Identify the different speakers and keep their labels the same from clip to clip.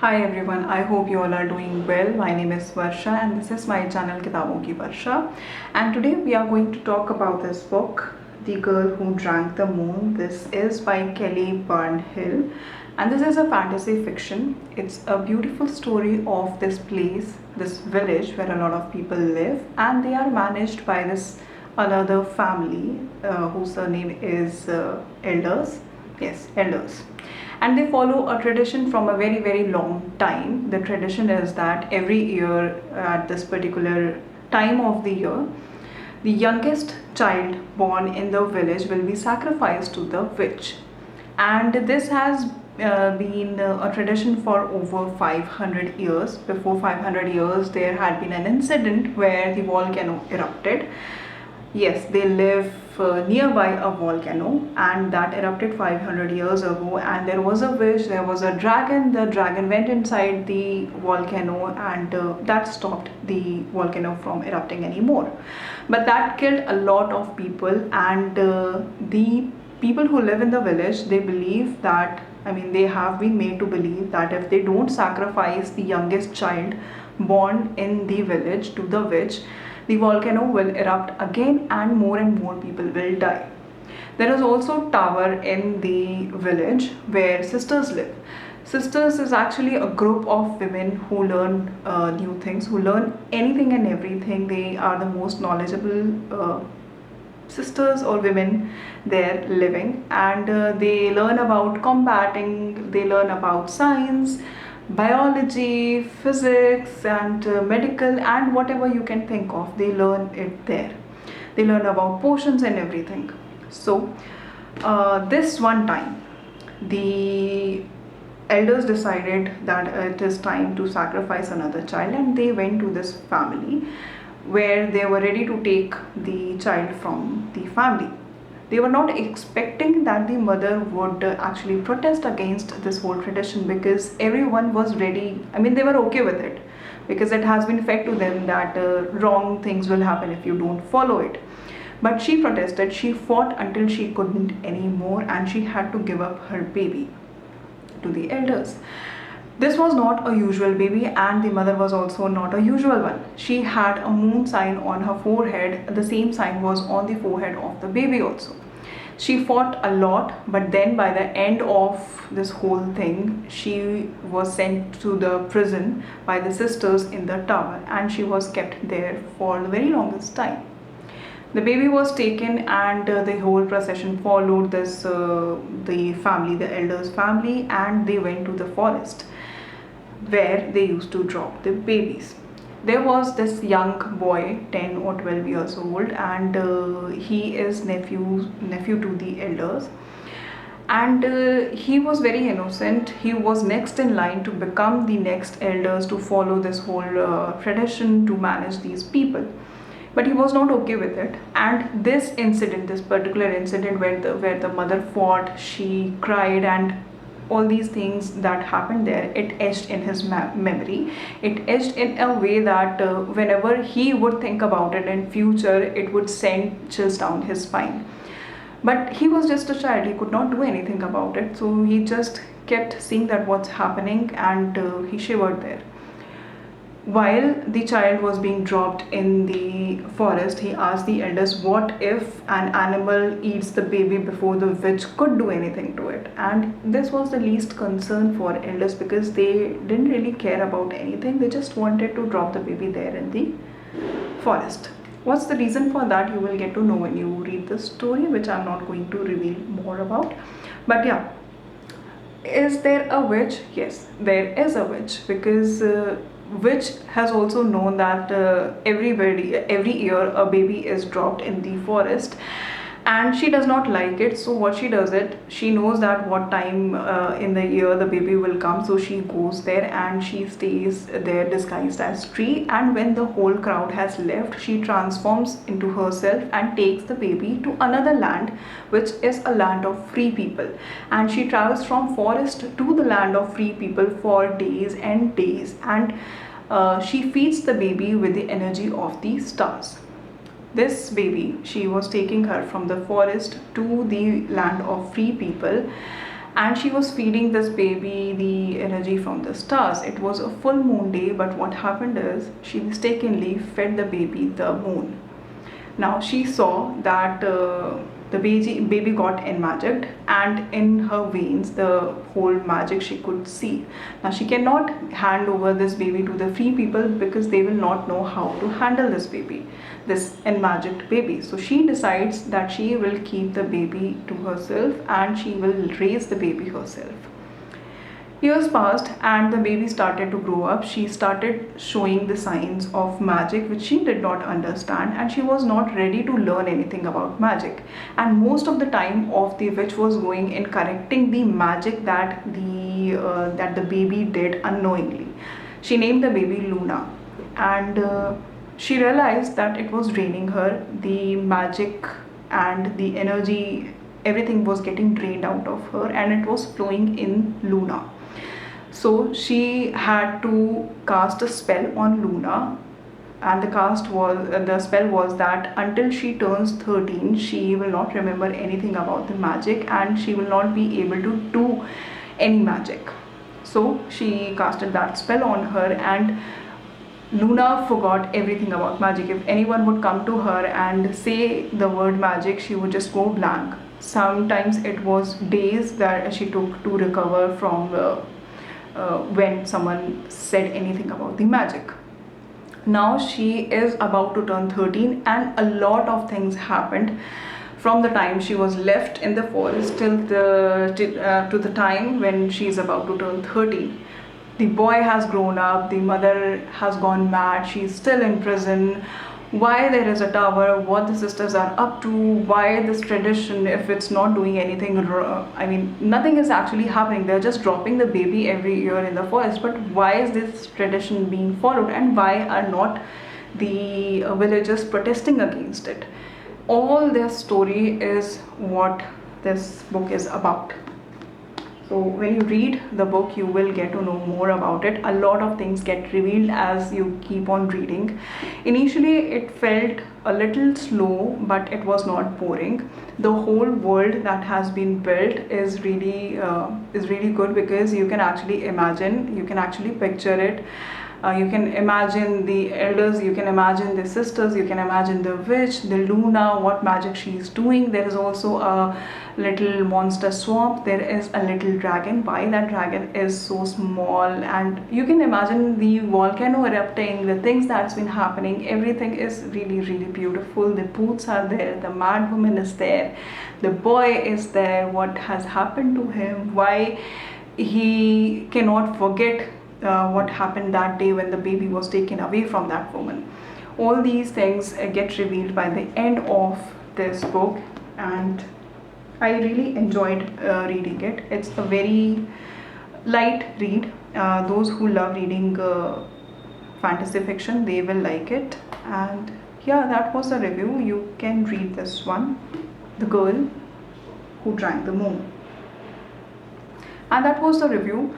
Speaker 1: Hi everyone, I hope you all are doing well. My name is Varsha and this is my channel Kitabon Ki Varsha. And today we are going to talk about this book, The Girl Who Drank the Moon. This is by Kelly Barnhill and this is a fantasy fiction. It's a beautiful story of this place, this village where a lot of people live, and they are managed by this another family whose surname is Elders. Yes, Elders, and they follow a tradition from a very long time. The tradition is that every year at this particular time of the year, the youngest child born in the village will be sacrificed to the witch, and this has been a tradition for over 500 years. Before 500 years there had been an incident where the volcano erupted. Yes, they live nearby a volcano and that erupted 500 years ago, and there was a witch, there was a dragon. The dragon went inside the volcano and that stopped the volcano from erupting anymore. But that killed a lot of people, and the people who live in the village, they believe that, they have been made to believe that if they don't sacrifice the youngest child born in the village to the witch, the volcano will erupt again and more people will die. There is also a tower in the village where sisters live. Sisters is actually a group of women who learn new things, who learn anything and everything. They are the most knowledgeable sisters or women there living, and they learn about combating, they learn about science, biology, physics, and medical, and whatever you can think of, they learn it there. They learn about potions and everything. So this one time the elders decided that it is time to sacrifice another child, and they went to this family where they were ready to take the child from the family. They were not expecting that the mother would actually protest against this whole tradition, because everyone was ready. They were okay with it because it has been fed to them that wrong things will happen if you don't follow it. But she protested, she fought until she couldn't anymore, and she had to give up her baby to the elders. This was not a usual baby, and the mother was also not a usual one. She had a moon sign on her forehead. The same sign was on the forehead of the baby also. She fought a lot, but then by the end of this whole thing, she was sent to the prison by the sisters in the tower, and she was kept there for the very longest time. The baby was taken, and the whole procession followed this the family, the elders' family, and they went to the forest where they used to drop the babies. There was this young boy, 10 or 12 years old, and he is nephew to the elders, and he was very innocent. He was next in line to become the next elders, to follow this whole tradition, to manage these people. But he was not okay with it, and this incident, this particular incident where the mother fought, she cried, and all these things that happened there, it etched in his memory. It etched in a way that whenever he would think about it in future, it would send chills down his spine. But he was just a child, he could not do anything about it, so he just kept seeing that what's happening, and he shivered there. While the child was being dropped in the forest, he asked the elders, what if an animal eats the baby before the witch could do anything to it? And this was the least concern for elders, because they didn't really care about anything. They just wanted to drop the baby there in the forest. What's the reason for that? You will get to know when you read the story, which I'm not going to reveal more about. But yeah, is there a witch? Yes, there is a witch, because witch has also known that every year a baby is dropped in the forest, and she does not like it. So what she does, it she knows that what time in the year the baby will come, so she goes there and she stays there disguised as tree, and when the whole crowd has left, she transforms into herself and takes the baby to another land, which is a land of free people, and she travels from forest to the land of free people for days and days, and she feeds the baby with the energy of the stars. This baby, she was taking her from the forest to the land of free people, and she was feeding this baby the energy from the stars. It was a full moon day, but what happened is she mistakenly fed the baby the moon. Now she saw that the baby got enmagicked, and in her veins the whole magic she could see. Now she cannot hand over this baby to the free people because they will not know how to handle this baby, this enmagicked baby. So she decides that she will keep the baby to herself and she will raise the baby herself. Years passed and the baby started to grow up. She started showing the signs of magic which she did not understand, and she was not ready to learn anything about magic. And most of the time of the witch was going in correcting the magic that the baby did unknowingly. She named the baby Luna, and she realized that it was draining her. The magic and the energy, everything was getting drained out of her, and it was flowing in Luna. So she had to cast a spell on Luna, and the spell was that until she turns 13 she will not remember anything about the magic and she will not be able to do any magic. So she casted that spell on her, and Luna forgot everything about magic. If anyone would come to her and say the word magic, she would just go blank. Sometimes it was days that she took to recover from when someone said anything about the magic. Now she is about to turn 13, and a lot of things happened from the time she was left in the forest till to the time when she is about to turn 13. The boy has grown up, the mother has gone mad, she is still in prison. Why there is a tower, what the sisters are up to, why this tradition, if it's not doing anything, I mean nothing is actually happening, they're just dropping the baby every year in the forest, but why is this tradition being followed, and why are not the villagers protesting against it? All this story is what this book is about. So when you read the book, you will get to know more about it. A lot of things get revealed as you keep on reading. Initially, it felt a little slow, but it was not boring. The whole world that has been built is really good, because you can actually imagine, you can actually picture it. You can imagine the elders, you can imagine the sisters, you can imagine the witch, the Luna, what magic she is doing. There is also a little monster swamp, there is a little dragon. Why that dragon is so small, and you can imagine the volcano erupting, the things that's been happening. Everything is really beautiful. The boots are there, the madwoman is there, the boy is there, what has happened to him, why he cannot forget what happened that day when the baby was taken away from that woman. All these things get revealed by the end of this book, and I really enjoyed reading it. It's a very light read. Those who love reading fantasy fiction, they will like it. And yeah, that was the review. You can read this one, The Girl Who Drank the Moon. And that was the review.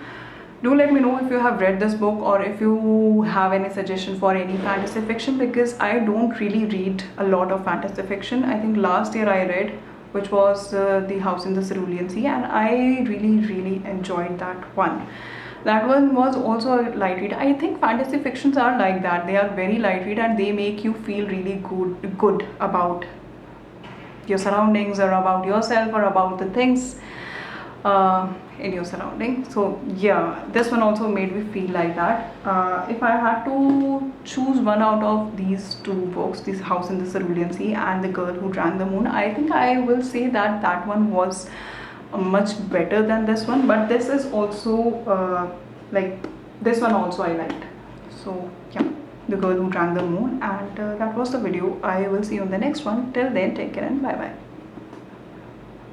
Speaker 1: Do let me know if you have read this book, or if you have any suggestion for any fantasy fiction, because I don't really read a lot of fantasy fiction. I think last year I read, which was The House in the Cerulean Sea, and I really enjoyed that one. That one was also a light read. I think fantasy fictions are like that. They are very light read, and they make you feel really good about your surroundings, or about yourself, or about the things in your surrounding. So yeah, this one also made me feel like that. If I had to choose one out of these two books, this House in the Cerulean Sea and The Girl Who Drank the Moon, I think I will say that that one was much better than this one. But this is also like this one also I liked. So yeah, The Girl Who Drank the Moon. And that was the video. I will see you in the next one. Till then, take care and bye bye.